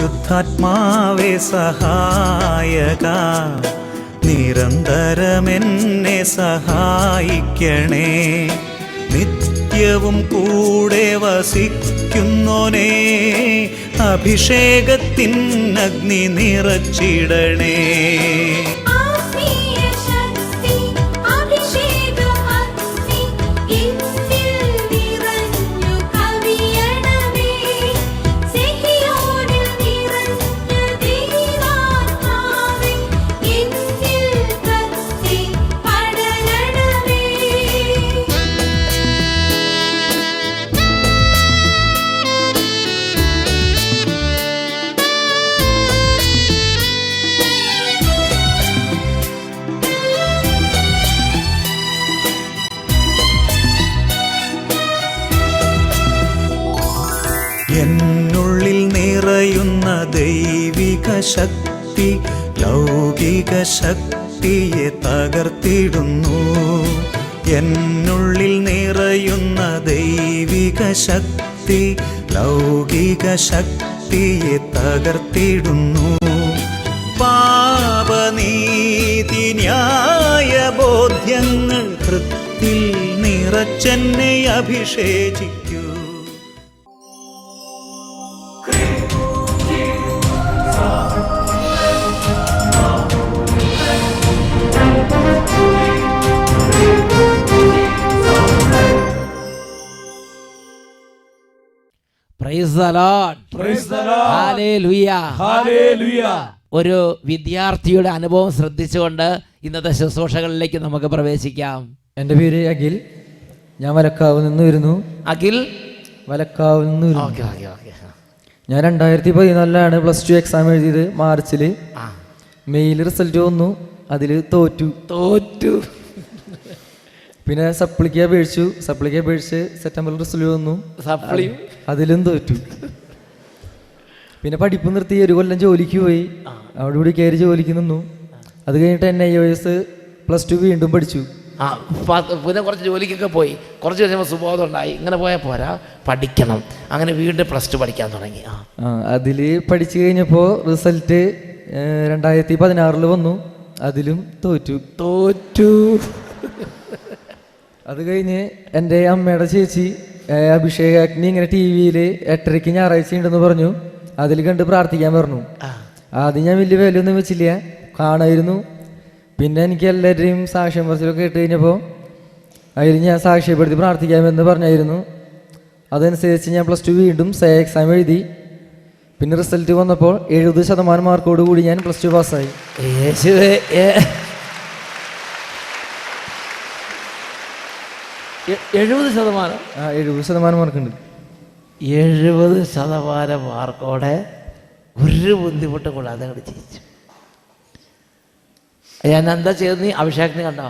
പരിശുദ്ധാത്മാവേ സഹായക, നിരന്തരമെന്നെ സഹായിക്കണേ. നിത്യവും കൂടെ വസിക്കുന്നോനേ, അഭിഷേകത്തിൻ അഗ്നി നിറച്ചിടണേ. എന്നുള്ളിൽ നിറയുന്ന ദൈവിക ശക്തി ലൗകിക ശക്തിയെ തകർത്തിടുന്നു. എന്നുള്ളിൽ നിറയുന്ന ദൈവിക ശക്തി ലൗകിക ശക്തിയെ തകർത്തിടുന്നു. പാപനീതി ന്യായ ബോധ്യങ്ങൾ ഹൃത്തിൽ നിറച്ചെന്നെ അഭിഷേചിക്കൂ. Praise the Lord. Praise the Lord. Hallelujah. Hallelujah. ഒരു വിദ്യാർത്ഥിയുടെ അനുഭവം ശ്രദ്ധിച്ചുകൊണ്ട് ഇന്നത്തെ ശുശ്രൂഷകളിലേക്ക് നമുക്ക് പ്രവേശിക്കാം. എൻ്റെ പേര് അഖിൽ, ഞാൻ വലക്കാവ് നിന്ന് വരുന്നു. അഖിൽ വലക്കാവ് നിന്ന് വരുന്നു. ഓക്കെ. ഞാൻ 2014 +2 എക്സാം എഴുതിയത് മാർച്ചിൽ. മെയിൽ റിസൾട്ട് വന്നു, അതിൽ തോറ്റു. പിന്നെ സപ്ലിക്ക് അപേക്ഷിച്ച് സെപ്റ്റംബറിൽ റിസൾട്ട് വന്നു, അതിലും തോറ്റു. പിന്നെ പഠിപ്പ് നിർത്തി 1 കൊല്ലം ജോലിക്ക് പോയി, അവിടെ കൂടി കയറി ജോലിക്ക് നിന്നു. അത് കഴിഞ്ഞിട്ട് NIOS +2 വീണ്ടും പഠിച്ചു. പിന്നെ കുറച്ച് ജോലിക്കൊക്കെ പോയി, കുറച്ച് കഴിയുമ്പോൾ സുബോധം ഉണ്ടായി, ഇങ്ങനെ പോയാൽ പോരാ, പഠിക്കണം. അങ്ങനെ വീണ്ടും +2 പഠിക്കാൻ തുടങ്ങി. അതിൽ പഠിച്ചു കഴിഞ്ഞപ്പോൾ റിസൾട്ട് 2016 വന്നു, അതിലും തോറ്റു. അത് കഴിഞ്ഞ് എൻ്റെ അമ്മയുടെ ചേച്ചി അഭിഷേകാഗ്നി ഇങ്ങനെ TV-യിൽ 8:30 ഞായറാഴ്ച ഉണ്ടെന്ന് പറഞ്ഞു. അതിൽ കണ്ട് പ്രാർത്ഥിക്കാൻ പറഞ്ഞു. ആദ്യം ഞാൻ വലിയ വിലയൊന്നും വെച്ചില്ല, കാണായിരുന്നു. പിന്നെ എനിക്ക് എല്ലാവരുടെയും സാക്ഷ്യം പറച്ചിലൊക്കെ കേട്ട് കഴിഞ്ഞപ്പോൾ അതിൽ ഞാൻ സാക്ഷ്യപ്പെടുത്തി പ്രാർത്ഥിക്കാമെന്ന് പറഞ്ഞായിരുന്നു. അതനുസരിച്ച് ഞാൻ +2 വീണ്ടും എക്സാം എഴുതി. പിന്നെ റിസൾട്ട് വന്നപ്പോൾ 70% മാർക്കോട് കൂടി ഞാൻ +2 പാസ്സായി. 70% മാർക്കുണ്ട്. 70% മാർക്കോടെ ഒരു ബുദ്ധിമുട്ടും കൂടാതെ അങ്ങോട്ട് ജയിച്ചു. ഞാൻ എന്താ ചെയ്ത്? നീ അഭിഷേകത്തിന് കണ്ടോ?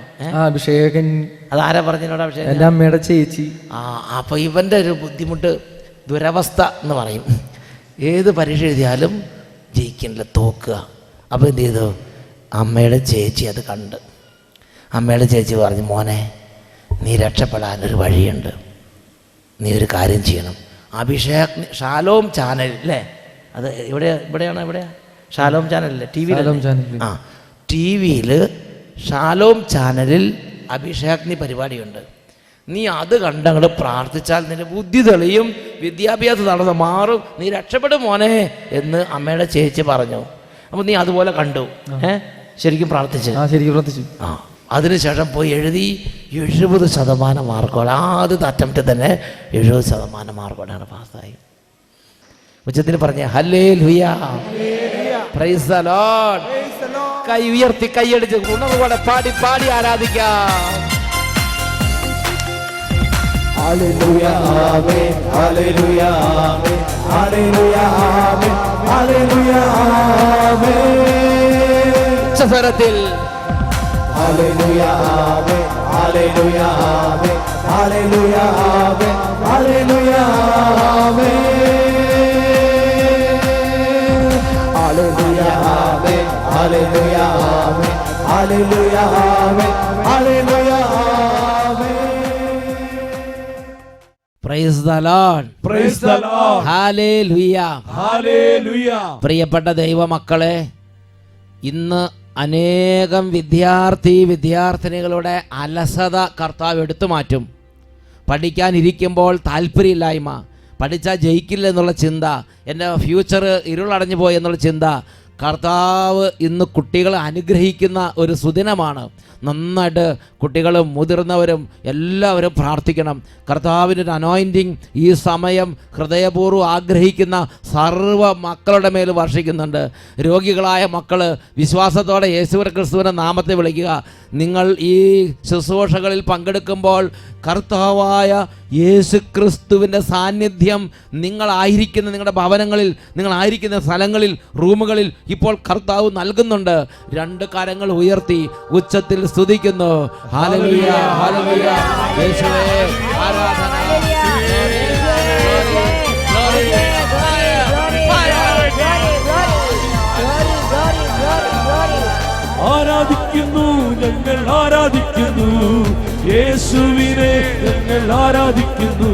അഭിഷേകൻ അതാരാ പറഞ്ഞോട്? അഭിഷേകൻ എൻ്റെ അമ്മയുടെ ചേച്ചി. അപ്പൊ ഇവന്റെ ഒരു ബുദ്ധിമുട്ട്, ദുരവസ്ഥ എന്ന് പറയും. ഏത് പരീക്ഷ എഴുതിയാലും ജയിക്കണില്ല, തോക്കുക. അപ്പോൾ എന്ത് ചെയ്തു? അമ്മയുടെ ചേച്ചി അത് കണ്ട് അമ്മയുടെ ചേച്ചി പറഞ്ഞു, മോനെ നീ രക്ഷപ്പെടാനൊരു വഴിയുണ്ട്, നീ ഒരു കാര്യം ചെയ്യണം. അഭിഷേക് ഷാലോം ചാനൽ അല്ലേ, അത് എവിടെയാണ് ഷാലോം ചാനലല്ലേ, TV യിൽ ഷാലോം ചാനലിൽ അഭിഷേക് പരിപാടിയുണ്ട്. നീ അത് കണ്ടങ്ങോട്ട് പ്രാർത്ഥിച്ചാൽ നിന്റെ ബുദ്ധി തെളിയും, വിദ്യാഭ്യാസം നടന്ന് മാറും, നീ രക്ഷപ്പെടും മോനെ എന്ന് അമ്മയുടെ ചേച്ചി പറഞ്ഞു. അപ്പോൾ നീ അതുപോലെ കണ്ടു. ശരിക്കും പ്രാർത്ഥിച്ചു? ശരിക്കും പ്രാർത്ഥിച്ചു. അതിനുശേഷം പോയി എഴുതി 70% മാർക്കോടെ, ആദ്യത്തെ അറ്റംപ്റ്റ് തന്നെ 70% മാർക്കോടെയാണ് പാസ്സായി. ഉച്ചത്തിൽ പറഞ്ഞ ഹല്ലേലൂയ, പ്രൈസ് ദി ലോർഡ്. കൈ ഉയർത്തി കൈയടിച്ച് ഉണർവോടെ പാടി ആരാധിക്കാം. Hallelujah, amen. Hallelujah, amen. Hallelujah, amen. Hallelujah, amen. സ്വരത്തിൽ Hallelujah, amen. Hallelujah, amen. Hallelujah, amen. Hallelujah, amen. Hallelujah, amen. Hallelujah, amen. Hallelujah, amen. Hallelujah, amen. Praise the Lord. Praise the Lord. Hallelujah. Hallelujah. പ്രിയപ്പെട്ട ദൈവമക്കളെ, ഇന്ന് അനേകം വിദ്യാർത്ഥിനികളുടെ അലസത കർത്താവ് എടുത്തു മാറ്റും. പഠിക്കാനിരിക്കുമ്പോൾ താല്പര്യമില്ലായ്മ, പഠിച്ചാൽ ജയിക്കില്ല എന്നുള്ള ചിന്ത, എൻ്റെ ഫ്യൂച്ചർ ഇരുളടഞ്ഞു പോയി എന്നുള്ള ചിന്ത, കർത്താവ് ഇന്ന് കുട്ടികളെ അനുഗ്രഹിക്കുന്ന ഒരു സുദിനമാണ്. നന്നായിട്ട് കുട്ടികളും മുതിർന്നവരും എല്ലാവരും പ്രാർത്ഥിക്കണം. കർത്താവിനൊരു അനോയിൻറ്റിങ് ഈ സമയം ഹൃദയപൂർവ്വം ആഗ്രഹിക്കുന്ന സർവ്വ മക്കളുടെ മേൽ വർഷിക്കുന്നുണ്ട്. രോഗികളായ മക്കൾ വിശ്വാസത്തോടെ യേശുക്രിസ്തുവിൻ്റെ നാമത്തെ വിളിക്കുക. നിങ്ങൾ ഈ ശുശ്രൂഷകളിൽ പങ്കെടുക്കുമ്പോൾ കർത്താവായ യേശുക്രിസ്തുവിൻ്റെ സാന്നിധ്യം നിങ്ങളായിരിക്കുന്ന നിങ്ങളുടെ ഭവനങ്ങളിൽ, നിങ്ങളായിരിക്കുന്ന സ്ഥലങ്ങളിൽ, റൂമുകളിൽ ഇപ്പോൾ കർത്താവ് നൽകുന്നുണ്ട്. 2 കരങ്ങൾ ഉയർത്തി ഉച്ചത്തിൽ സ്തുതിക്കുന്നു. Hallelujah, hallelujah. യേശുവേ ആരാധന. ആരാധിക്കുന്നു, ഞങ്ങൾ ആരാധിക്കുന്നു യേശുവിനെ, ഞങ്ങൾ ആരാധിക്കുന്നു,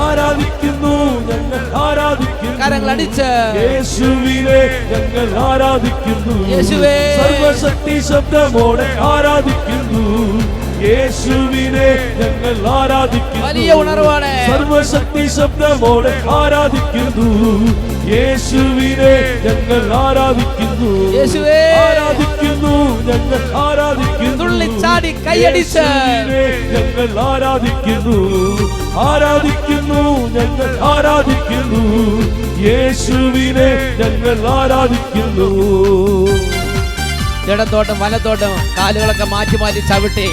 ആരാധിക്കുന്നു, ഞങ്ങൾ ആരാധിക്കുന്നു. കരങ്ങളടിച്ച് യേശുവിനെ ഞങ്ങൾ ആരാധിക്കുന്നു. യേശുവേ സർവശക്തി ശബ്ദമോടെ ആരാധിക്കുന്നു. യേശുവിനെ ഞങ്ങൾ ആരാധിക്കുന്നു. വലിയ ഉണർവാണ്. സർവശക്തി ശബ്ദമോടെ ആരാധിക്കുന്നു. യേശുവിനെ ഞങ്ങൾ ആരാധിക്കുന്നു. യേശുവേ ആരാധിക്കുന്നു, ഞങ്ങൾ ആരാധിക്കുന്നു. തുള്ളിച്ചാടി കൈയടിച്ച് ഞങ്ങൾ ആരാധിക്കുന്നു, ആരാധിക്കുന്നു, ഞങ്ങൾ ആരാധിക്കുന്നു. യേശുവിനെ ഞങ്ങൾ ആരാധിക്കുന്നു. ഇടത്തോട്ടും വലത്തോട്ടും കാലുകളൊക്കെ മാറ്റി മാറ്റി ചവിട്ടി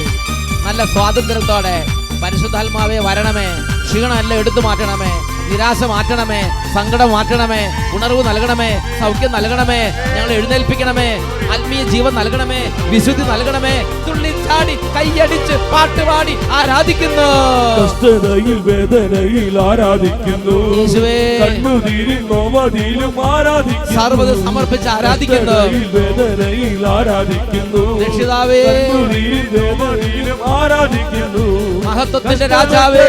നല്ല സ്വാതന്ത്ര്യത്തോടെ പരിശുദ്ധാത്മാവേ വരണമേ, ക്ഷീണമെല്ലാം എടുത്തു മാറ്റണമേ, നിരാശ മാറ്റണമേ, സങ്കടം മാറ്റണമേ, ഉണർവ് നൽകണമേ, സൗഖ്യം നൽകണമേ, ഞങ്ങൾ എഴുന്നേൽപ്പിക്കണമേ, ആത്മീയ ജീവൻ നൽകണമേ, വിശുദ്ധി നൽകണമേ. തുള്ളിച്ചാടി കൈയടിച്ച് പാട്ടുപാടി ആരാധിക്കുന്നു. കഷ്ടതയിൽ വേദനയിൽ ആരാധിക്കുന്നു. കണ്ണുനീരിൽ നോവതിലും ആരാധിക്കുന്നു. സർവ്വതും സമർപ്പിച്ച് ആരാധിക്കുന്നു. വേദനയിൽ ആരാധിക്കുന്നു. രക്ഷിതാവേ കണ്ണുനീരിൽ വേദനയിലും ആരാധിക്കുന്നു. മഹത്വത്തിന്റെ രാജാവേ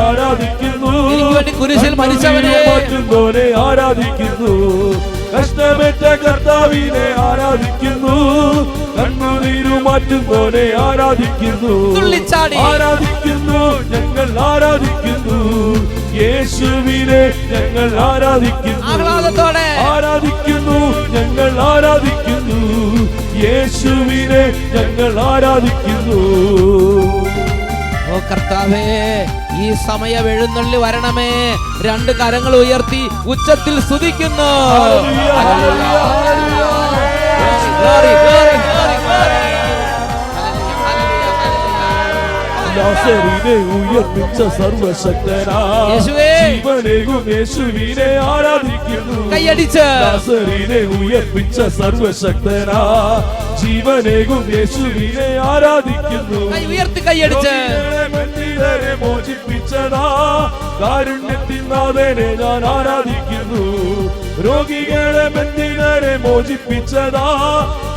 ആരാധിക്കുന്നു. കുരിശിൽ മരിച്ചവനെ മാറ്റുന്നവനെ ആരാധിക്കുന്നു. കഷ്ടമേറ്റ കർത്താവിനെ ആരാധിക്കുന്നു. കണ്ണുനീരു മാറ്റുന്നവനെ ആരാധിക്കുന്നു. ആരാധിക്കുന്നു, ഞങ്ങൾ ആരാധിക്കുന്നു. യേശുവിനെ ഞങ്ങൾ ആരാധിക്കുന്നു. ആരാധിക്കുന്നു, ഞങ്ങൾ ആരാധിക്കുന്നു. യേശുവിനെ ഞങ്ങൾ ആരാധിക്കുന്നു. ഓ കർത്താവേ, ഈ സമയം എഴുന്നള്ളി വരണമേ. 2 കരങ്ങൾ ഉയർത്തി ഉച്ചത്തിൽ സ്തുതിക്കുന്നു. ലാസറിനെ ഉയർപ്പിച്ച സർവശക്തനാ ജീവനേകും യേശുവിനെ ആരാധിക്കുന്നു. കൈയടിച്ച് ലാസറിനെ ഉയർപ്പിച്ച സർവശക്തനാ ജീവനേകും യേശുവിനെ ആരാധിക്കുന്നു. ഉയർത്തി കൈയടിച്ച് മോചിപ്പിച്ചതാ കാരുണ്യത്തിൻ നാഥനെ ഞാൻ ആരാധിക്കുന്നു. രോഗികളെ ബന്ധിതരെ മോചിപ്പിച്ചതാ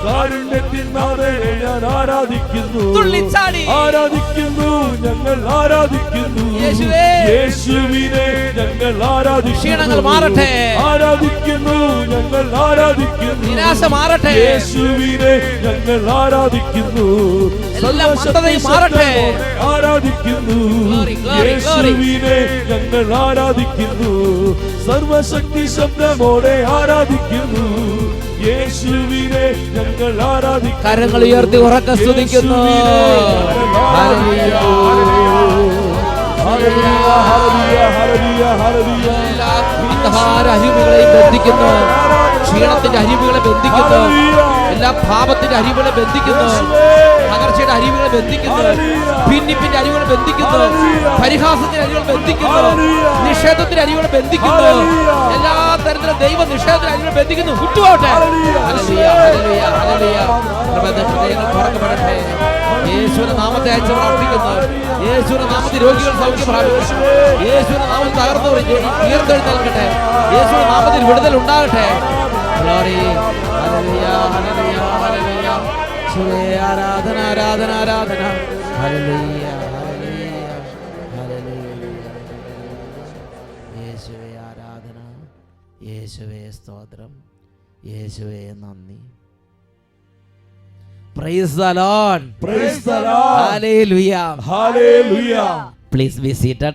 കാരുണ്യത്തിൻ നാഥനെ ഞാൻ ആരാധിക്കുന്നു. ആരാധിക്കുന്നു, ഞങ്ങൾ ആരാധിക്കുന്നു. യേശുവിനെ ഞങ്ങൾ ആരാധിക്കുന്നു. മാറട്ടെ. ആരാധിക്കുന്നു, ഞങ്ങൾ ആരാധിക്കുന്നു. നിരാശ മാറട്ടെ. യേശുവിനെ ഞങ്ങൾ ആരാധിക്കുന്നു. മാറട്ടെ. ആരാധിക്കുന്നു. യേശുവിനെ ഞങ്ങൾ ആരാധിക്കുന്നു. സർവശക്തി ശബ്ദമോടെ ആരാധിക്കുന്നു. യേശുവിനെ ഞങ്ങൾ ആരാധിക്കുന്നു. കരങ്ങൾ ഉയർത്തി ഉറക്കെ സ്തുതിക്കുന്നു. അരിവുകളെയും ബന്ധിക്കുന്നു. ക്ഷീണത്തിന്റെ അരിവുകളെ ബന്ധിക്കുന്നു. എല്ലാ പാപത്തിന്റെ അരിവുകളെ ബന്ധിക്കുന്നു. പകർച്ചയുടെ അരിവുകളെ ബന്ധിക്കുന്നു. ഭിന്നിപ്പിന്റെ അരിവുകളെ ബന്ധിക്കുന്നു. പരിഹാസത്തിന്റെ അരിവുകൾ ബന്ധിക്കുന്നു. നിഷേധത്തിന്റെ അരിവുകളെ ബന്ധിക്കുന്നു. എല്ലാ തരത്തിലും ദൈവ നിഷേധത്തിന്റെ അരിവുകൾ ബന്ധിക്കുന്നു. വിട്ടുപോട്ടെ. തുറക്കപ്പെടട്ടെ. യേശുവിന്റെ നാമത്തെ അയച്ച് പ്രാർത്ഥിക്കുന്നു. യേശുവിന്റെ നാമത്തിൽ രോഗികൾ സൗഖ്യം പ്രാപിക്കും. യേശുവിന്റെ നാമത്തിൽ തകർന്നവർ ഉയർത്തെഴുന്നേൽക്കട്ടെ. യേശുവിന്റെ നാമത്തിൽ വിടുതൽ ഉണ്ടാകട്ടെ. ആരാധന ആരാധന ആരാധന. Hallelujah hallelujah hallelujah. സ്തോത്രം, യേശുവേ നന്ദി. Praise the Lord. Praise the Lord. Hallelujah. Hallelujah. Please be seated.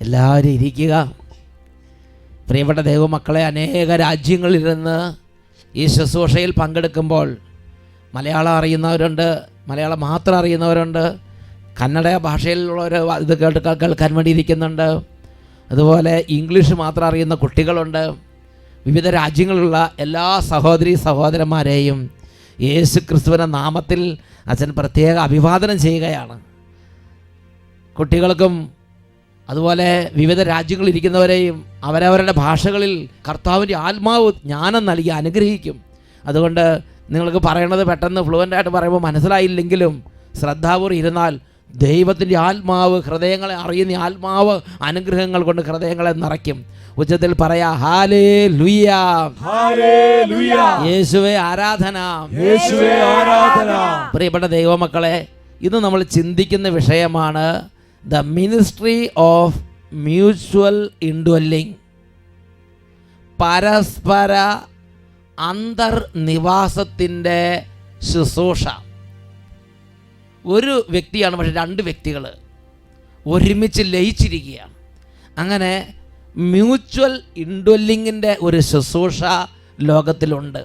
എല്ലാവരും ഇരിക്കുക. പ്രിയപ്പെട്ട ദൈവമക്കളെ, അനേക രാജ്യങ്ങളിലിരുന്ന് ഈ ശുശ്രൂഷയിൽ പങ്കെടുക്കുമ്പോൾ മലയാളം അറിയുന്നവരുണ്ട്, മലയാളം മാത്രം അറിയുന്നവരുണ്ട്, കന്നഡ ഭാഷയിലുള്ളവർ ഇത് കേൾക്കാൻ വേണ്ടി ഇരിക്കുന്നുണ്ട്, അതുപോലെ ഇംഗ്ലീഷ് മാത്രം അറിയുന്ന കുട്ടികളുണ്ട്. വിവിധ രാജ്യങ്ങളിലുള്ള എല്ലാ സഹോദരീ സഹോദരന്മാരെയും യേശു ക്രിസ്തുവിൻ്റെ നാമത്തിൽ അച്ഛൻ പ്രത്യേക അഭിവാദനം ചെയ്യുകയാണ്. കുട്ടികൾക്കും അതുപോലെ വിവിധ രാജ്യങ്ങളിൽ ഇരിക്കുന്നവരെയും അവരവരുടെ ഭാഷകളിൽ കർത്താവിൻ്റെ ആത്മാവ് ജ്ഞാനം നൽകി അനുഗ്രഹിക്കും. അതുകൊണ്ട് നിങ്ങൾക്ക് പറയണത് പെട്ടെന്ന് ഫ്ലുവൻ്റായിട്ട് പറയുമ്പോൾ മനസ്സിലായില്ലെങ്കിലും ശ്രദ്ധാപൂർവ്വം ഇരുന്നാൽ ദൈവത്തിൻ്റെ ആത്മാവ്, ഹൃദയങ്ങളെ അറിയുന്ന ആത്മാവ് അനുഗ്രഹങ്ങൾ കൊണ്ട് ഹൃദയങ്ങളെ നിറയ്ക്കും. ഉച്ചത്തിൽ പറയാ ഹല്ലേലൂയ, ഹല്ലേലൂയ, യേശുവേ ആരാധന, യേശുവേ ആരാധന. പ്രിയപ്പെട്ട ദൈവമക്കളെ, ഇന്ന് നമ്മൾ ചിന്തിക്കുന്ന വിഷയമാണ് the ministry of mutual indwelling, പരസ്പര അന്തർനിവാസത്തിൻ്റെ ശുശ്രൂഷ. ഒരു വ്യക്തിയാണ്, പക്ഷെ രണ്ട് വ്യക്തികൾ ഒരുമിച്ച് ലയിച്ചിരിക്കുകയാണ്. അങ്ങനെ മ്യൂച്വൽ ഇൻഡ്വെല്ലിങ്ങിൻ്റെ ഒരു ശുശ്രൂഷ ലോകത്തിലുണ്ട്.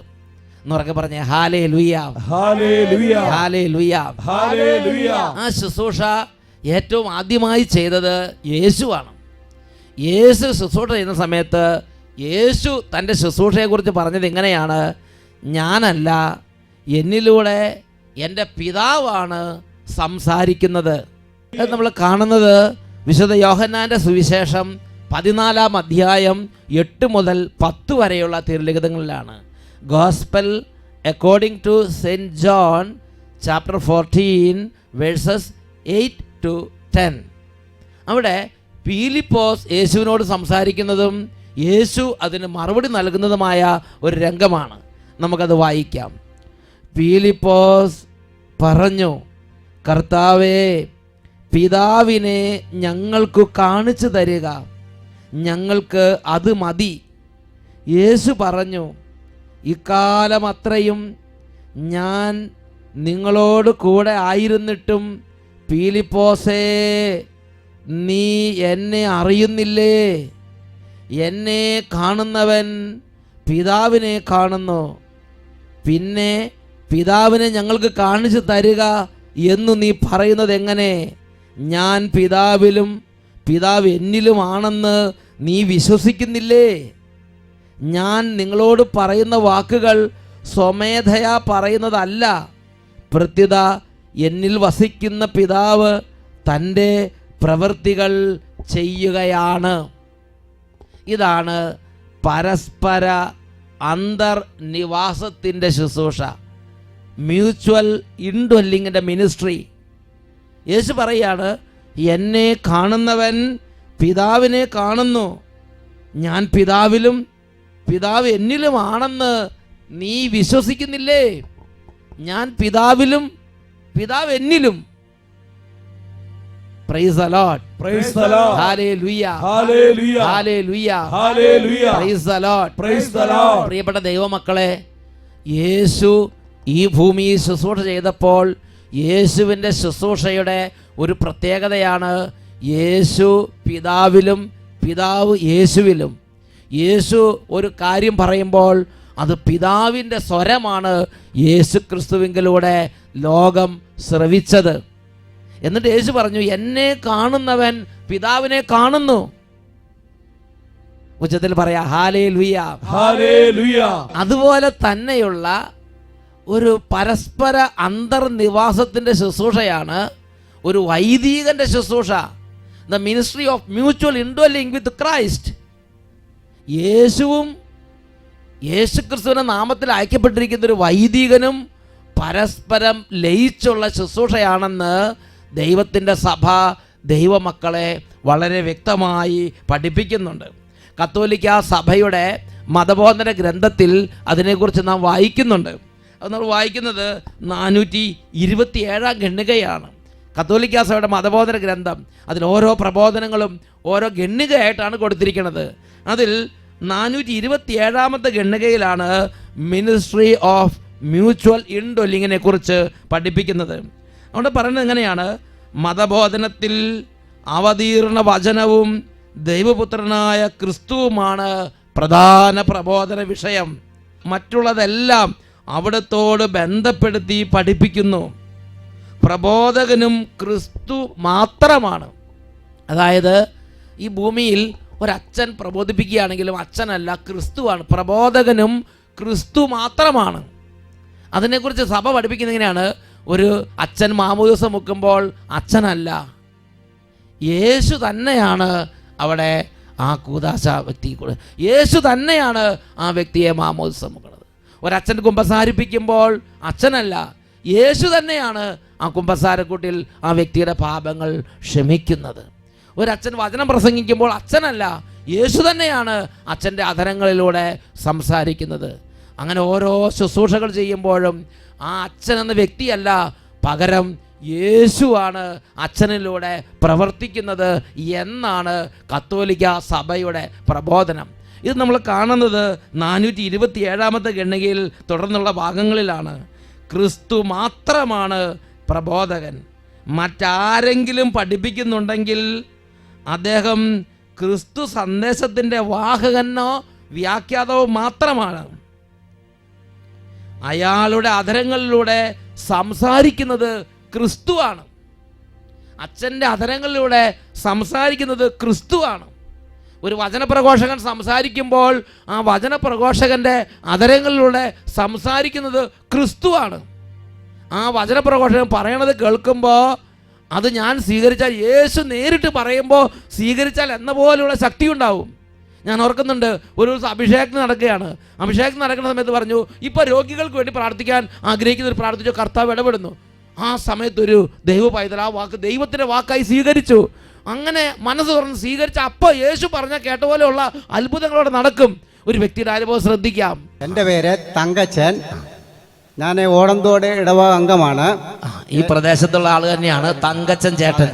എന്നുറക്കെ പറഞ്ഞേ ഹല്ലേലൂയ, ഹല്ലേലൂയ, ഹല്ലേലൂയ, ഹല്ലേലൂയ. ആ ശുശ്രൂഷ ഏറ്റവും ആദ്യമായി ചെയ്തത് യേശുവാണ്. യേശു ശുശ്രൂഷ ചെയ്യുന്ന സമയത്ത് യേശു തൻ്റെ ശുശ്രൂഷയെക്കുറിച്ച് പറഞ്ഞത് ഇങ്ങനെയാണ്: ഞാനല്ല, എന്നിലൂടെ എൻ്റെ പിതാവാണ് സംസാരിക്കുന്നത്. അത് നമ്മൾ കാണുന്നത് വിശുദ്ധ യോഹന്നാൻ്റെ സുവിശേഷം 14-ാം അധ്യായം 8 മുതൽ 10 വരെയുള്ള തിരുലിഖിതങ്ങളിലാണ്. Gospel according to saint John chapter 14 verses 8 to 10. അവിടെ പീലിപ്പോസ് യേശുവിനോട് സംസാരിക്കുന്നതും യേശു അതിന് മറുപടി നൽകുന്നതുമായ ഒരു രംഗമാണ്. നമുക്കത് വായിക്കാം. പീലിപ്പോസ് പറഞ്ഞു, കർത്താവേ, പിതാവിനെ ഞങ്ങൾക്ക് കാണിച്ചു തരിക, ഞങ്ങൾക്ക് അത് മതി. യേശു പറഞ്ഞു, ഇക്കാലം അത്രയും ഞാൻ നിങ്ങളോട് കൂടെ ആയിരുന്നിട്ടും പീലിപ്പോസേ, നീ എന്നെ അറിയുന്നില്ലേ? എന്നെ കാണുന്നവൻ പിതാവിനെ കാണുന്നു. പിന്നെ പിതാവിനെ ഞങ്ങൾക്ക് കാണിച്ചു തരിക എന്നു നീ പറയുന്നത് എങ്ങനെ? ഞാൻ പിതാവിലും പിതാവ് എന്നിലുമാണെന്ന് നീ വിശ്വസിക്കുന്നില്ലേ? ഞാൻ നിങ്ങളോട് പറയുന്ന വാക്കുകൾ സ്വമേധയാ പറയുന്നതല്ല, പ്രത്യുത എന്നിൽ വസിക്കുന്ന പിതാവ് തൻ്റെ പ്രവൃത്തികൾ ചെയ്യുകയാണ്. ഇതാണ് പരസ്പര അന്തർനിവാസത്തിൻ്റെ ശുശ്രൂഷ, മ്യൂച്വൽ ഇൻഡ്വെല്ലിങ്ങിൻ്റെ മിനിസ്ട്രി. യേശു പറയാണ്, എന്നെ കാണുന്നവൻ പിതാവിനെ കാണുന്നു. ഞാൻ പിതാവിലും പിതാവ് എന്നിലുമാണെന്ന് നീ വിശ്വസിക്കുന്നില്ലേ? ഞാൻ പിതാവിലും പിതാവ് എന്നിലും. Praise the Lord. Praise the Lord. Hallelujah. Hallelujah. Hallelujah. Hallelujah. Praise the Lord. Praise the Lord. പ്രിയപ്പെട്ട ദൈവമക്കളെ, യേശു ഈ ഭൂമിയിൽ ശുശ്രൂഷ ചെയ്തപ്പോൾ യേശുവിൻ്റെ ശുശ്രൂഷയുടെ ഒരു പ്രത്യേകതയാണ് യേശു പിതാവിലും പിതാവ് യേശുവിലും. യേശു ഒരു കാര്യം പറയുമ്പോൾ അത് പിതാവിൻ്റെ സ്വരമാണ് യേശു ക്രിസ്തുവിങ്കിലൂടെ ലോകം ശ്രവിച്ചത്. എന്നിട്ട് യേശു പറഞ്ഞു, എന്നെ കാണുന്നവൻ പിതാവിനെ കാണുന്നു. ഉച്ചത്തിൽ പറയാ ഹല്ലേലൂയ, ഹല്ലേലൂയ. അതുപോലെ തന്നെയുള്ള ഒരു പരസ്പര അന്തർനിവാസത്തിൻ്റെ ശുശ്രൂഷയാണ് ഒരു വൈദികൻ്റെ ശുശ്രൂഷ, the ministry of mutual indwelling with Christ. യേശുവും യേശുക്രിസ്തുവിൻ്റെ നാമത്തിൽ അയക്കപ്പെട്ടിരിക്കുന്ന ഒരു വൈദികനും പരസ്പരം ലയിച്ചുള്ള ശുശ്രൂഷയാണെന്ന് ദൈവത്തിൻ്റെ സഭ ദൈവമക്കളെ വളരെ വ്യക്തമായി പഠിപ്പിക്കുന്നുണ്ട്. കത്തോലിക്ക സഭയുടെ മതബോധന ഗ്രന്ഥത്തിൽ അതിനെക്കുറിച്ച് നാം വായിക്കുന്നുണ്ട്. അത് നമ്മൾ വായിക്കുന്നത് 427-ാം ഖണ്ഡികയാണ്. കത്തോലിക്ക സഭയുടെ മതബോധന ഗ്രന്ഥം. അതിൽ ഓരോ പ്രബോധനങ്ങളും ഓരോ ഖണ്ഡികയായിട്ടാണ് കൊടുത്തിരിക്കുന്നത്. അതിൽ 427 ഖണ്ഡികയിലാണ് മിനിസ്ട്രി ഓഫ് മ്യൂച്വൽ ഇൻഡ്വെല്ലിങ്ങിനെ കുറിച്ച് പഠിപ്പിക്കുന്നത്. അവിടെ പറയുന്നത് എങ്ങനെയാണ്? മതബോധനത്തിൽ അവതീർണ വചനവും ദൈവപുത്രനായ ക്രിസ്തുവുമാണ് പ്രധാന പ്രബോധന വിഷയം. മറ്റുള്ളതെല്ലാം അവിടത്തോട് ബന്ധപ്പെടുത്തി പഠിപ്പിക്കുന്നു. പ്രബോധകനും ക്രിസ്തു മാത്രമാണ്. അതായത് ഈ ഭൂമിയിൽ ഒരച്ഛൻ പ്രബോധിപ്പിക്കുകയാണെങ്കിലും അച്ഛനല്ല, ക്രിസ്തുവാണ്. പ്രബോധകനും ക്രിസ്തു മാത്രമാണ്. അതിനെക്കുറിച്ച് സഭ പഠിപ്പിക്കുന്നത് എങ്ങനെയാണ്? ഒരു അച്ഛൻ മാമോദീസ മുക്കുമ്പോൾ അച്ഛനല്ല, യേശു തന്നെയാണ് അവിടെ ആ കൂദാശ വ്യക്തി, യേശു തന്നെയാണ് ആ വ്യക്തിയെ മാമോദീസ മുക്കുന്നത്. ഒരച്ഛൻ കുമ്പസാരിപ്പിക്കുമ്പോൾ അച്ഛനല്ല, യേശു തന്നെയാണ് ആ കുമ്പസാരക്കൂട്ടിൽ ആ വ്യക്തിയുടെ പാപങ്ങൾ ക്ഷമിക്കുന്നത്. ഒരച്ഛൻ വചനം പ്രസംഗിക്കുമ്പോൾ അച്ഛനല്ല, യേശു തന്നെയാണ് അച്ഛൻ്റെ അധരങ്ങളിലൂടെ സംസാരിക്കുന്നത്. അങ്ങനെ ഓരോ ശുശ്രൂഷകൾ ചെയ്യുമ്പോഴും ആ അച്ഛൻ എന്ന വ്യക്തിയല്ല, പകരം യേശുവാണ് അച്ഛനിലൂടെ പ്രവർത്തിക്കുന്നത് എന്നാണ് കത്തോലിക്ക സഭയുടെ പ്രബോധനം. ഇത് നമ്മൾ കാണുന്നത് 427 ഖണ്ഡികയിൽ തുടർന്നുള്ള ഭാഗങ്ങളിലാണ്. ക്രിസ്തു മാത്രമാണ് പ്രബോധകൻ. മറ്റാരെങ്കിലും പഠിപ്പിക്കുന്നുണ്ടെങ്കിൽ അദ്ദേഹം ക്രിസ്തു സന്ദേശത്തിൻ്റെ വാഹകനോ വ്യാഖ്യാതാവോ മാത്രമാണ്. അയാളുടെ അധരങ്ങളിലൂടെ സംസാരിക്കുന്നത് ക്രിസ്തുവാണ്. അച്ഛൻ്റെ അധരങ്ങളിലൂടെ സംസാരിക്കുന്നത് ക്രിസ്തുവാണ്. ഒരു വചനപ്രഘോഷകൻ സംസാരിക്കുമ്പോൾ ആ വചനപ്രഘോഷകൻ്റെ അധരങ്ങളിലൂടെ സംസാരിക്കുന്നത് ക്രിസ്തുവാണ്. ആ വചനപ്രഘോഷകൻ പറയണത് കേൾക്കുമ്പോൾ അത് ഞാൻ സ്വീകരിച്ചാൽ, യേശു നേരിട്ട് പറയുമ്പോൾ സ്വീകരിച്ചാൽ എന്ന പോലെയുള്ള ശക്തി ഉണ്ടാവും. ഞാൻ ഓർക്കുന്നുണ്ട്, ഒരു ദിവസം അഭിഷേകത്തിന് നടക്കുകയാണ്. അഭിഷേകത്തിന് നടക്കുന്ന സമയത്ത് പറഞ്ഞു, ഇപ്പോൾ രോഗികൾക്ക് വേണ്ടി പ്രാർത്ഥിക്കാൻ ആഗ്രഹിക്കുന്നവർ പ്രാർത്ഥിച്ചു, കർത്താവ് ഇടപെടുന്നു. ആ സമയത്തൊരു ദൈവ പൈതൽ ആ വാക്ക് ദൈവത്തിൻ്റെ വാക്കായി സ്വീകരിച്ചു. അങ്ങനെ മനസ്സ് തുറന്ന് സ്വീകരിച്ച അപ്പോൾ യേശു പറഞ്ഞ കേട്ട പോലെയുള്ള അത്ഭുതങ്ങളോടെ നടക്കും. ഒരു വ്യക്തിയുടെ അനുഭവം ശ്രദ്ധിക്കാം. എൻ്റെ പേര് തങ്കച്ചൻ. ഞാൻ ഓടന്തോട് ഇടവക അംഗമാണ്. ഈ പ്രദേശത്തുള്ള ആൾ തന്നെയാണ് തങ്കച്ചൻ ചേട്ടൻ.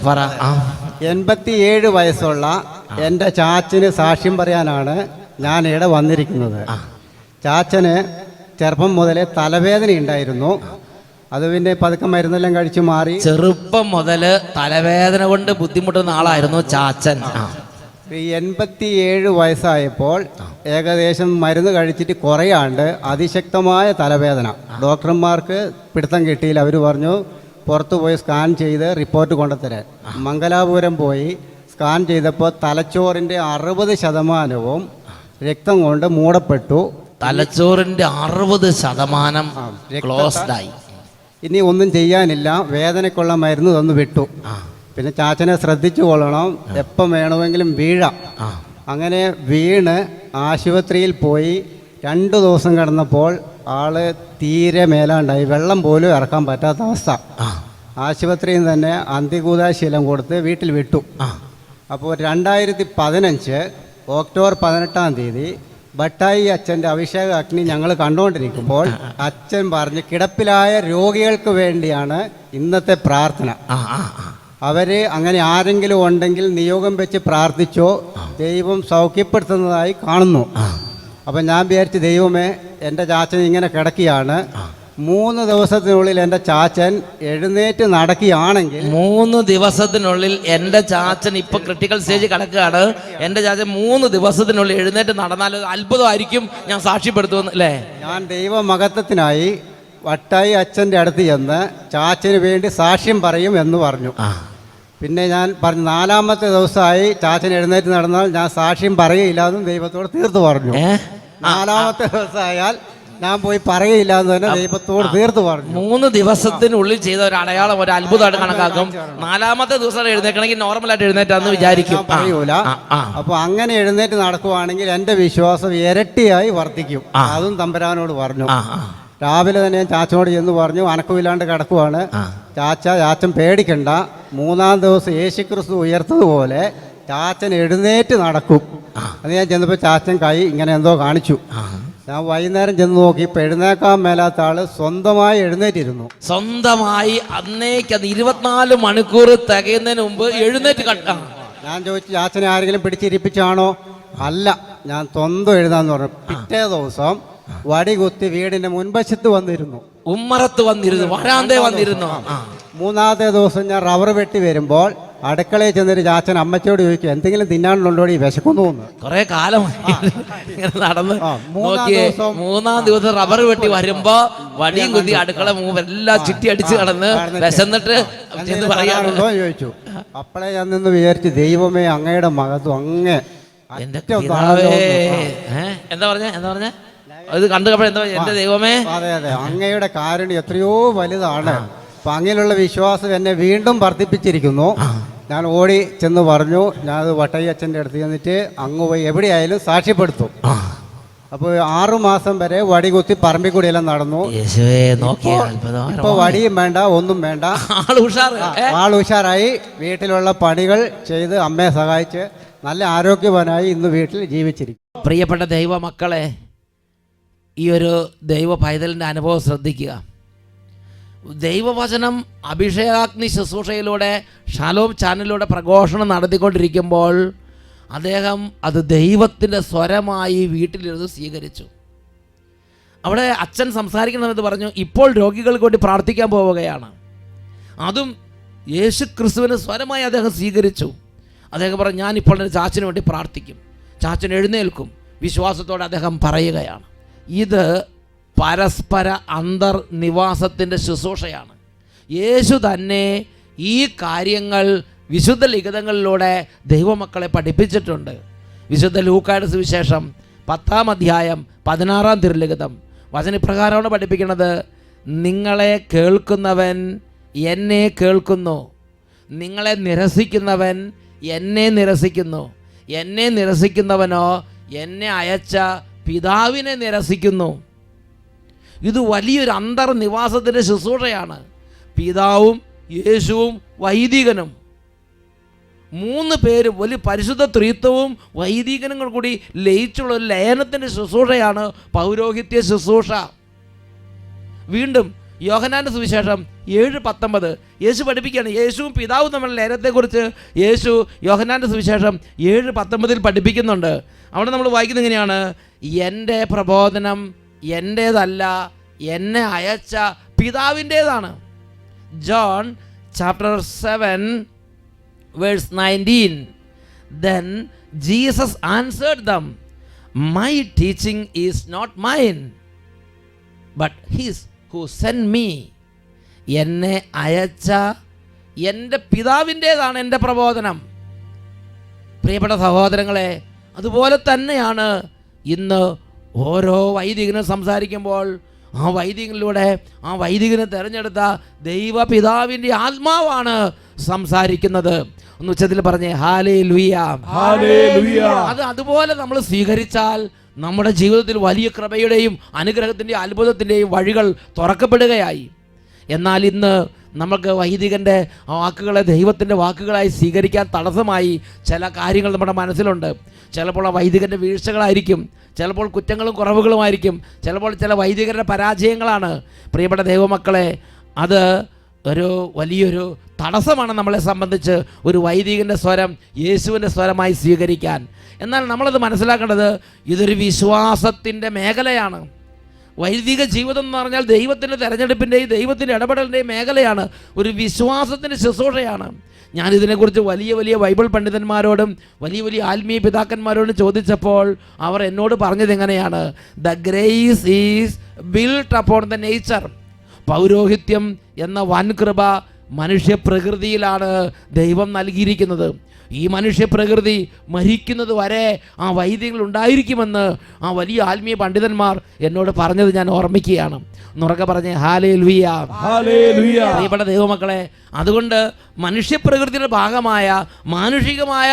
87 വയസ്സുള്ള എൻ്റെ ചാച്ചന് സാക്ഷ്യം പറയാനാണ് ഞാൻ ഇവിടെ വന്നിരിക്കുന്നത്. ചാച്ചന് ചെറുപ്പം മുതലേ തലവേദന ഉണ്ടായിരുന്നു. അത് പിന്നെ പതുക്കെ മരുന്നെല്ലാം കഴിച്ചു മാറി. ചെറുപ്പം മുതൽ തലവേദന കൊണ്ട് ബുദ്ധിമുട്ടുന്ന ആളായിരുന്നു ചാച്ചൻ. 87 വയസ്സായപ്പോൾ ഏകദേശം മരുന്ന് കഴിച്ചിട്ട് കുറയാണ്ട് അതിശക്തമായ തലവേദന. ഡോക്ടർമാർക്ക് പിടുത്തം കിട്ടിയില്ല. അവർ പറഞ്ഞു പുറത്തു പോയി സ്കാൻ ചെയ്ത് റിപ്പോർട്ട് കൊണ്ടുതരാൻ. മംഗലാപുരം പോയി സ്കാൻ ചെയ്തപ്പോൾ തലച്ചോറിൻ്റെ 60% രക്തം കൊണ്ട് മൂടപ്പെട്ടു. തലച്ചോറിൻ്റെ 60% ക്ലോസ്ഡ് ആയി. ഇനി ഒന്നും ചെയ്യാനില്ല, വേദനയ്ക്കുള്ള മരുന്ന് തന്നു വിട്ടു. പിന്നെ ചാച്ചനെ ശ്രദ്ധിച്ചു കൊള്ളണം, എപ്പം വേണമെങ്കിലും വീഴാം. അങ്ങനെ വീണ് ആശുപത്രിയിൽ പോയി 2 ദിവസം കിടന്നപ്പോൾ ആള് തീരെ മേലാണ്ടായി, വെള്ളം പോലും ഇറക്കാൻ പറ്റാത്ത അവസ്ഥ. ആശുപത്രിയിൽ നിന്ന് തന്നെ അന്ത്യകൂദാശീലം കൊടുത്ത് വീട്ടിൽ വിട്ടു. അപ്പോൾ 2015 ഒക്ടോബർ 18 ബട്ടായി അച്ഛൻ്റെ അഭിഷേക അഗ്നി ഞങ്ങൾ കണ്ടുകൊണ്ടിരിക്കുമ്പോൾ അച്ഛൻ പറഞ്ഞ് കിടപ്പിലായ രോഗികൾക്ക് വേണ്ടിയാണ് ഇന്നത്തെ പ്രാർത്ഥന. അവര് അങ്ങനെ ആരെങ്കിലും ഉണ്ടെങ്കിൽ നിയോഗം വെച്ച് പ്രാർത്ഥിച്ചോ, ദൈവം സൗഖ്യപ്പെടുത്തുന്നതായി കാണുന്നു. അപ്പം ഞാൻ വിചാരിച്ചു, ദൈവമേ എൻ്റെ ചാച്ചൻ ഇങ്ങനെ കിടക്കുകയാണ്, 3 ദിവസത്തിനുള്ളിൽ എൻ്റെ ചാച്ചൻ എഴുന്നേറ്റ് നടക്കുകയാണെങ്കിൽ, 3 ദിവസത്തിനുള്ളിൽ എൻ്റെ ചാച്ചൻ ഇപ്പൊ ക്രിട്ടിക്കൽ സ്റ്റേജ് കിടക്കുകയാണ്, എൻ്റെ ചാച്ചൻ 3 ദിവസത്തിനുള്ളിൽ എഴുന്നേറ്റ് നടന്നാൽ അത്ഭുതമായിരിക്കും, ഞാൻ സാക്ഷ്യപ്പെടുത്തുമെന്ന് അല്ലേ? ഞാൻ ദൈവമഹത്വത്തിനായി വട്ടായി അച്ഛൻ്റെ അടുത്ത് ചെന്ന് ചാച്ചന് വേണ്ടി സാക്ഷ്യം പറയും എന്ന് പറഞ്ഞു. പിന്നെ ഞാൻ പറഞ്ഞു 4ാമത്തെ ദിവസമായി ചാച്ചൻ എഴുന്നേറ്റ് നടന്നാൽ ഞാൻ സാക്ഷ്യം പറയില്ല എന്നും ദൈവത്തോട് തീർത്തു പറഞ്ഞു. 4ാമത്തെ ദിവസമായാൽ ഞാൻ പോയി പറയില്ല എന്ന് തന്നെ ദൈവത്തോട് തീർത്തു പറഞ്ഞു. 3 ദിവസത്തിനുള്ളിൽ ചെയ്ത ഒരു അടയാളം, ഒരു അത്ഭുതമായിട്ട് കണക്കാക്കും. 4ാമത്തെ ദിവസം എഴുന്നേക്കണമെങ്കിൽ നോർമലായിട്ട് എഴുന്നേറ്റാന്ന് വിചാരിക്കും, പറയൂല. അപ്പൊ അങ്ങനെ എഴുന്നേറ്റ് നടക്കുവാണെങ്കിൽ എൻ്റെ വിശ്വാസം ഇരട്ടിയായി വർദ്ധിക്കും. അതും തമ്പുരാനോട് പറഞ്ഞു. രാവിലെ തന്നെ ഞാൻ ചാച്ചനോട് ചെന്ന് പറഞ്ഞു, അനക്കമില്ലാണ്ട് കിടക്കുവാണ് ചാച്ചൻ പേടിക്കണ്ട, 3ാം ദിവസം യേശുക്രിസ്തു ഉയർത്തതുപോലെ ചാച്ചൻ എഴുന്നേറ്റ് നടക്കും. അത് ഞാൻ ചെന്നപ്പോൾ ചാച്ചൻ കൈ ഇങ്ങനെ എന്തോ കാണിച്ചു. ഞാൻ വൈകുന്നേരം ചെന്ന് നോക്കി, ഇപ്പം എഴുന്നേക്കാൻ മേലാത്ത ആള് സ്വന്തമായി എഴുന്നേറ്റിരുന്നു. സ്വന്തമായി അന്നേക്ക് 24 മണിക്കൂർ തികയുന്നതിന് മുമ്പ് എഴുന്നേറ്റ് കണ്ട. ഞാൻ ചോദിച്ചു, ചാച്ചനെ ആരെങ്കിലും പിടിച്ചിരിപ്പിച്ചാണോ? അല്ല, ഞാൻ തൊന്തം എഴുതാന്ന് പറഞ്ഞു. പിറ്റേ ദിവസം വടി കുത്തി വീടിന്റെ മുൻവശത്ത് വന്നിരുന്നു. ഉമ്മറത്ത് വന്നിരുന്നു, വരാന്തേ വന്നിരുന്നു. മൂന്നാമത്തെ ദിവസം ഞാൻ റബ്ബർ വെട്ടി വരുമ്പോൾ അടുക്കളയിൽ ചെന്നൊരു ചാച്ചൻ അമ്മച്ചോട് ചോദിക്കും, എന്തെങ്കിലും തിന്നാനുണ്ടോടി, വിശക്കുന്നു എന്ന്. കുറെ കാലമായി ഇങ്ങനെ നടന്ന് മൂന്നാം നോക്കിയേ. ദിവസം മൂന്നാം ദിവസം റബ്ബർ വെട്ടി വരുമ്പോ വടിയും കുത്തി അടുക്കള എല്ലാം ചുറ്റി അടിച്ച് കടന്ന് വിശന്നിട്ട് ചെന്ന് പറയാറുണ്ടോ ചോദിച്ചു. അപ്പോഴേ ഞാൻ നിന്ന് വിചാരിച്ചു, ദൈവമേ അങ്ങയുടെ മഹത്വം അങ്ങേ എന്റെ പിതാവേ. എന്താ പറഞ്ഞ ഇത് കണ്ടപ്പോൾ എന്താ, എന്റെ ദൈവമേ. അതെ അതെ, അങ്ങയുടെ കാരുണ്യം എത്രയോ വലുതാണ്. അപ്പൊ അങ്ങനെയുള്ള വിശ്വാസം എന്നെ വീണ്ടും വർദ്ധിപ്പിച്ചിരിക്കുന്നു. ഞാൻ ഓടി ചെന്ന് പറഞ്ഞു, ഞാനത് വട്ടയ്യച്ഛൻ്റെ അടുത്ത് ചെന്നിട്ട് അങ്ങ് പോയി എവിടെയായാലും സാക്ഷ്യപ്പെടുത്തും. അപ്പോൾ 6 മാസം വരെ വടി കുത്തി പറമ്പിക്കൂടിയെല്ലാം നടന്നു. ഇപ്പൊ വടിയും വേണ്ട, ഒന്നും വേണ്ട, ആൾ ഉഷാറായി വീട്ടിലുള്ള പണികൾ ചെയ്ത് അമ്മയെ സഹായിച്ച് നല്ല ആരോഗ്യവാനായി ഇന്ന് വീട്ടിൽ ജീവിച്ചിരിക്കും. പ്രിയപ്പെട്ട ദൈവ മക്കളെ, ഈ ഒരു ദൈവ പൈതലിൻ്റെ അനുഭവം ശ്രദ്ധിക്കുക. ദൈവവചനം അഭിഷേകാഗ്നി ശുശ്രൂഷയിലൂടെ ഷാലോം ചാനലിലൂടെ പ്രഘോഷണം നടത്തിക്കൊണ്ടിരിക്കുമ്പോൾ അദ്ദേഹം അത് ദൈവത്തിൻ്റെ സ്വരമായി വീട്ടിലിരുന്ന് സ്വീകരിച്ചു. അവിടെ അച്ഛൻ സംസാരിക്കണമെന്ന് പറഞ്ഞു, ഇപ്പോൾ രോഗികൾക്ക് വേണ്ടി പ്രാർത്ഥിക്കാൻ പോവുകയാണ്. അതും യേശു ക്രിസ്തുവിന് സ്വരമായി അദ്ദേഹം സ്വീകരിച്ചു. അദ്ദേഹം പറഞ്ഞു, ഞാനിപ്പോൾ എൻ്റെ ചാച്ചന് വേണ്ടി പ്രാർത്ഥിക്കും. ചാച്ചൻ എഴുന്നേൽക്കും. വിശ്വാസത്തോടെ അദ്ദേഹം പറയുകയാണ്. ഇത് പരസ്പര അന്തർനിവാസത്തിൻ്റെ ശുശ്രൂഷയാണ്. യേശു തന്നെ ഈ കാര്യങ്ങൾ വിശുദ്ധ ലിഖിതങ്ങളിലൂടെ ദൈവമക്കളെ പഠിപ്പിച്ചിട്ടുണ്ട്. വിശുദ്ധ ലൂക്കായുടെ സുവിശേഷം 10-ാം അധ്യായം 16-ാം തിരുലിഖിതം വചനപ്രകാരമാണ് പഠിപ്പിക്കുന്നത്. നിങ്ങളെ കേൾക്കുന്നവൻ എന്നെ കേൾക്കുന്നു, നിങ്ങളെ നിരസിക്കുന്നവൻ എന്നെ നിരസിക്കുന്നു, എന്നെ നിരസിക്കുന്നവനോ എന്നെ അയച്ച പിതാവിനെ നിരസിക്കുന്നു. ഇത് വലിയൊരു അന്തർനിവാസത്തിൻ്റെ ശുശ്രൂഷയാണ്. പിതാവും യേശുവും വൈദികനും 3 പേരും വലിയ പരിശുദ്ധ ത്രിത്വവും വൈദികനും കൂടി ലയിച്ചുള്ള ഒരു ലയനത്തിൻ്റെ ശുശ്രൂഷയാണ് പൗരോഹിത്യ ശുശ്രൂഷ. വീണ്ടും യോഹന്നാൻ്റെ സുവിശേഷം 7:19 യേശു പഠിപ്പിക്കുകയാണ്. യേശുവും പിതാവും തമ്മിലുള്ള ലയനത്തെക്കുറിച്ച് യേശു യോഹന്നാൻ്റെ സുവിശേഷം 7:19 പഠിപ്പിക്കുന്നുണ്ട്. അവിടെ നമ്മൾ വായിക്കുന്നത് എങ്ങനെയാണ്? എൻ്റെ പ്രബോധനം എൻ്റേതല്ല, എന്നെ അയച്ച പിതാവിൻ്റേതാണ്. John chapter 7 verse 19. Then Jesus answered them, my teaching is not mine, but his who sent me. എന്നെ അയച്ച എൻ്റെ പിതാവിൻ്റേതാണ് എൻ്റെ പ്രബോധനം. പ്രിയപ്പെട്ട സഹോദരങ്ങളെ, അതുപോലെ തന്നെയാണ് ഇന്ന് ഓരോ വൈദികനും സംസാരിക്കുമ്പോൾ ആ വൈദികനിലൂടെ ആ വൈദികനെ തിരഞ്ഞെടുത്ത ദൈവപിതാവിൻ്റെ ആത്മാവാണ് സംസാരിക്കുന്നത്. ഒന്ന് ഉച്ചത്തിൽ പറഞ്ഞേ, ഹല്ലേലൂയ, ഹല്ലേലൂയ. അത് അതുപോലെ നമ്മൾ സ്വീകരിച്ചാൽ നമ്മുടെ ജീവിതത്തിൽ വലിയ കൃപയുടെയും അനുഗ്രഹത്തിൻ്റെയും അത്ഭുതത്തിൻ്റെയും വഴികൾ തുറക്കപ്പെടുകയായി. എന്നാൽ ഇന്ന് നമുക്ക് വൈദികൻ്റെ വാക്കുകളെ ദൈവത്തിൻ്റെ വാക്കുകളായി സ്വീകരിക്കാൻ തടസ്സമായി ചില കാര്യങ്ങൾ നമ്മുടെ മനസ്സിലുണ്ട്. ചിലപ്പോൾ ആ വൈദികൻ്റെ വീഴ്ചകളായിരിക്കും, ചിലപ്പോൾ കുറ്റങ്ങളും കുറവുകളുമായിരിക്കും, ചിലപ്പോൾ ചില വൈദികരുടെ പരാജയങ്ങളാണ്. പ്രിയപ്പെട്ട ദൈവമക്കളെ, അത് ഒരു വലിയൊരു തടസ്സമാണ് നമ്മളെ സംബന്ധിച്ച് ഒരു വൈദികൻ്റെ സ്വരം യേശുവിൻ്റെ സ്വരമായി സ്വീകരിക്കാൻ. എന്നാൽ നമ്മളത് മനസ്സിലാക്കേണ്ടത് ഇതൊരു വിശ്വാസത്തിൻ്റെ മേഖലയാണ്. വൈദിക ജീവിതം എന്ന് പറഞ്ഞാൽ ദൈവത്തിൻ്റെ തെരഞ്ഞെടുപ്പിൻ്റെയും ദൈവത്തിൻ്റെ ഇടപെടലിൻ്റെയും മേഖലയാണ്, ഒരു വിശ്വാസത്തിൻ്റെ ശുശ്രൂഷയാണ്. ഞാനിതിനെക്കുറിച്ച് വലിയ വലിയ ബൈബിൾ പണ്ഡിതന്മാരോടും വലിയ വലിയ ആത്മീയ പിതാക്കന്മാരോടും ചോദിച്ചപ്പോൾ അവർ എന്നോട് പറഞ്ഞത് എങ്ങനെയാണ്? The grace is built upon the nature. പൗരോഹിത്യം എന്ന വൻകൃപ മനുഷ്യപ്രകൃതിയിലാണ് ദൈവം നൽകിയിരിക്കുന്നത്. ഈ മനുഷ്യപ്രകൃതി മരിക്കുന്നത് വരെ ആ വൈദികങ്ങൾ ഉണ്ടായിരിക്കുമെന്ന് ആ വലിയ ആത്മീയ പണ്ഡിതന്മാർ എന്നോട് പറഞ്ഞത് ഞാൻ ഓർമ്മിക്കുകയാണ്. എന്നുറക്കെ പറഞ്ഞേ, ഹല്ലേലൂയ, ഹല്ലേലൂയ. പ്രിയപ്പെട്ട ദൈവമക്കളെ, അതുകൊണ്ട് മനുഷ്യപ്രകൃതിയുടെ ഭാഗമായ മാനുഷികമായ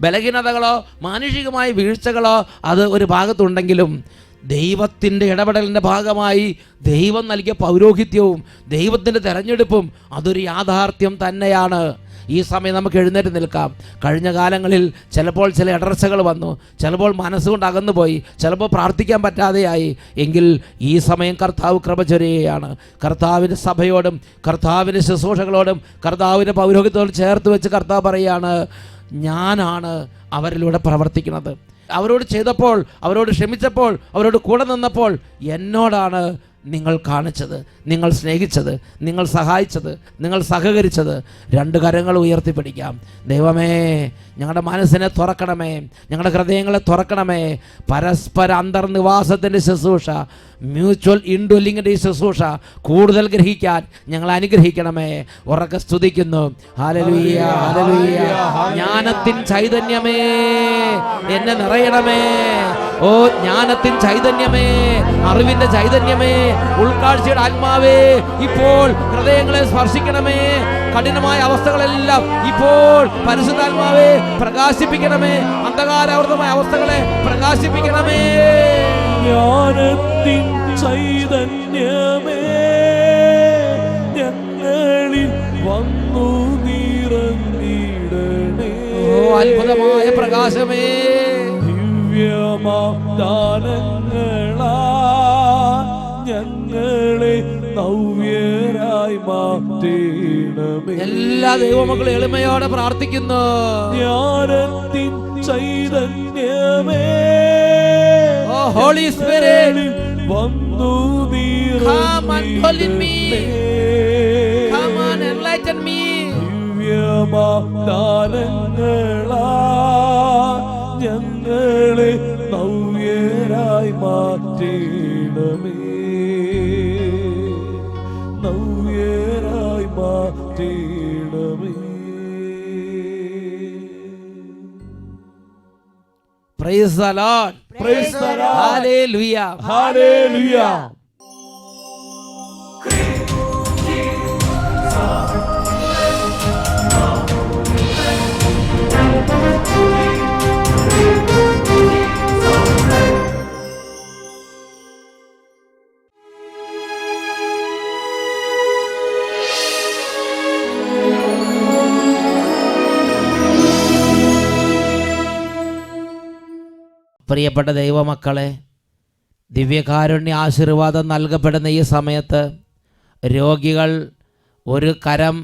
ബലഹീനതകളോ മാനുഷികമായ വീഴ്ചകളോ അത് ഒരു ഭാഗത്തുണ്ടെങ്കിലും ദൈവത്തിൻ്റെ ഇടപെടലിൻ്റെ ഭാഗമായി ദൈവം നൽകിയ പൗരോഹിത്യവും ദൈവത്തിൻ്റെ തെരഞ്ഞെടുപ്പും അതൊരു യാഥാർത്ഥ്യം തന്നെയാണ്. ഈ സമയം നമുക്ക് എഴുന്നേറ്റ് നിൽക്കാം. കഴിഞ്ഞ കാലങ്ങളിൽ ചിലപ്പോൾ ചില ഇടർച്ചകൾ വന്നു, ചിലപ്പോൾ മനസ്സുകൊണ്ട് അകന്നുപോയി, ചിലപ്പോൾ പ്രാർത്ഥിക്കാൻ പറ്റാതെയായി. എങ്കിൽ ഈ സമയം കർത്താവ് കൃപ ചൊരിയുകയാണ്. കർത്താവിൻ്റെ സഭയോടും കർത്താവിൻ്റെ ശുശ്രൂഷകളോടും കർത്താവിൻ്റെ പൗരോഹിത്യത്തോടും ചേർത്ത് വെച്ച് കർത്താവ് പറയുകയാണ്, ഞാനാണ് അവരിലൂടെ പ്രവർത്തിക്കുന്നത്. അവരോട് ചെയ്തപ്പോൾ, അവരോട് ക്ഷമിച്ചപ്പോൾ, അവരോട് കൂടെ നിന്നപ്പോൾ എന്നോടാണ് നിങ്ങൾ കാണിച്ചത്, നിങ്ങൾ സ്നേഹിച്ചത്, നിങ്ങൾ സഹായിച്ചത്, നിങ്ങൾ സഹകരിച്ചത്. 2 കരങ്ങൾ ഉയർത്തിപ്പിടിക്കാം. ദൈവമേ, ഞങ്ങളുടെ മനസ്സിനെ തുറക്കണമേ, ഞങ്ങളുടെ ഹൃദയങ്ങളെ തുറക്കണമേ. പരസ്പര അന്തർനിവാസത്തിൻ്റെ ശുശ്രൂഷ, മ്യൂച്വൽ ഇൻഡ്വെല്ലിങ്ങിൻ്റെ ഈ ശുശ്രൂഷ കൂടുതൽ ഗ്രഹിക്കാൻ ഞങ്ങൾ അനുഗ്രഹിക്കണമേ. ഉറക്കെ സ്തുതിക്കുന്നു. Hallelujah, hallelujah. ജ്ഞാനത്തിൻ ചൈതന്യമേ എന്നെ നിറയണമേ. ഓ ജ്ഞാനത്തിൻ ചൈതന്യമേ, അറിവിൻ്റെ ചൈതന്യമേ, ഉൾക്കാഴ്ചയുടെ ആത്മാവേ, ഇപ്പോൾ ഹൃദയങ്ങളെ സ്പർശിക്കണമേ. കഠിനമായ അവസ്ഥകളെല്ലാം ഇപ്പോൾ പരിശുദ്ധാത്മാവേ പ്രകാശിപ്പിക്കണമേ. അന്ധകാരാവൃതമായ അവസ്ഥകളെ പ്രകാശിപ്പിക്കണമേ. ജ്ഞാനത്തിൻ ചൈതന്യമേ ഞങ്ങളിൽ വന്നു നിറഞ്ഞിടണേ. ഓ അത്ഭുതമായ പ്രകാശമേ, ദിവ്യമാദാനങ്ങളാ ഞങ്ങളെ നവ്യരായി മാറ്റണമേ. എല്ലാ ദൈവമക്കളും എളിമയോടെ പ്രാർത്ഥിക്കുന്നു. ജ്ഞാനത്തിൻ ചൈതന്യമേ Holy Spirit, വന്നു come and dwell in me. Come and enlighten me. ദിവ്യമാദാനങ്ങളാ ഞങ്ങളെ നവ്യരായി മാറ്റണമേ, നവ്യരായി മാറ്റണമേ. Praise the Lord. Praise the Lord. Hallelujah. Hallelujah. പ്രിയപ്പെട്ട ദൈവമക്കളെ, ദിവ്യകാരുണ്യ ആശീർവാദം നൽകപ്പെടുന്ന ഈ സമയത്ത് രോഗികൾ ഒരു കരം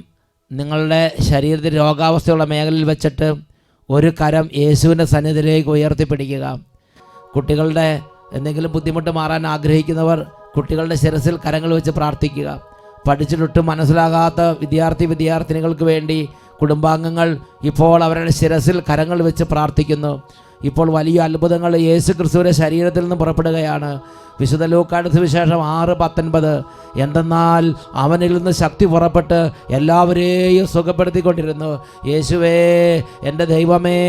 നിങ്ങളുടെ ശരീരത്തിൽ രോഗാവസ്ഥയുള്ള മേഖലയിൽ വെച്ചിട്ട് ഒരു കരം യേശുവിൻ്റെ സന്നിധിയിലേക്ക് ഉയർത്തിപ്പിടിക്കുക. കുട്ടികളുടെ എന്തെങ്കിലും ബുദ്ധിമുട്ട് മാറാൻ ആഗ്രഹിക്കുന്നവർ കുട്ടികളുടെ ശിരസിൽ കരങ്ങൾ വെച്ച് പ്രാർത്ഥിക്കുക. പഠിച്ചിട്ടൊട്ടും മനസ്സിലാകാത്ത വിദ്യാർത്ഥിനികൾക്ക് വേണ്ടി കുടുംബാംഗങ്ങൾ ഇപ്പോൾ അവരുടെ ശിരസിൽ കരങ്ങൾ വെച്ച് പ്രാർത്ഥിക്കുന്നു. ഇപ്പോൾ വലിയ അത്ഭുതങ്ങൾ യേശു ക്രിസ്തുവിൻ്റെ ശരീരത്തിൽ നിന്ന് പുറപ്പെടുകയാണ്. വിശുദ്ധ ലൂക്കായുടെ സുവിശേഷം 6:19. എന്തെന്നാൽ അവനിൽ നിന്ന് ശക്തി പുറപ്പെട്ട് എല്ലാവരെയും സുഖപ്പെടുത്തിക്കൊണ്ടിരുന്നു. യേശുവേ, എൻ്റെ ദൈവമേ,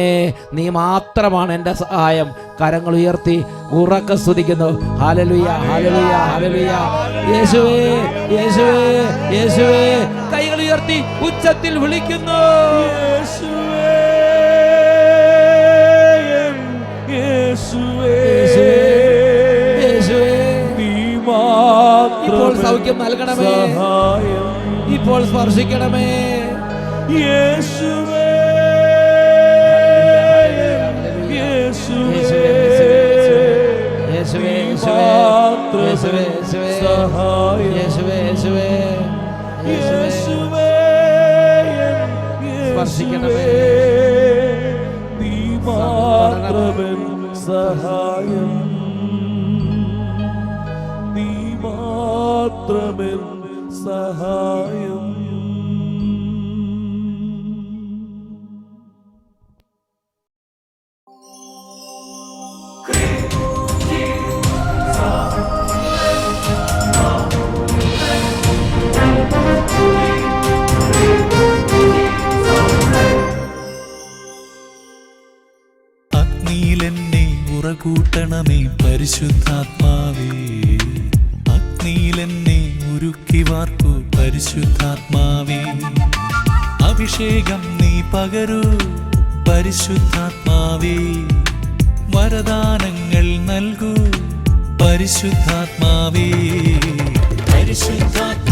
നീ മാത്രമാണ് എൻ്റെ സഹായം. കരങ്ങൾ ഉയർത്തി ഉറക്കെ സ്തുതിക്കുന്നു. Hallelujah, hallelujah, hallelujah. യേശുവേ, യേശുവേ, യേശുവേ. കൈകൾ ഉയർത്തി ഉച്ചത്തിൽ വിളിക്കുന്നു. ഇപ്പോൾ സൗഖ്യം നൽകണമേ, ഇപ്പോൾ സ്പർശിക്കണമേ. യേശുവേ, യേശുവേ, യേശുവേ, യേശുവേ, സഹായം. യേശുവേ, യേശുവേ, യേശുവേ, സ്പർശിക്കണമേ. നീ മാത്രമൻ സഹായം, നീ മാത്രമൻ സഹായം. അഗ്നിയിലെന്നെ ഉറകൂട്ടണമേ പരിശുദ്ധാത്മാവേ, അഗ്നിയിലെന്നെ ഉരുക്കി വാർക്കൂ പരിശുദ്ധാത്മാവേ. അഭിഷേകം നീ പകരൂ പരിശുദ്ധാത്മാവേ, വരദാനങ്ങൾ നൽകൂ പരിശുദ്ധാത്മാവേ. പരിശുദ്ധാത്മാവേ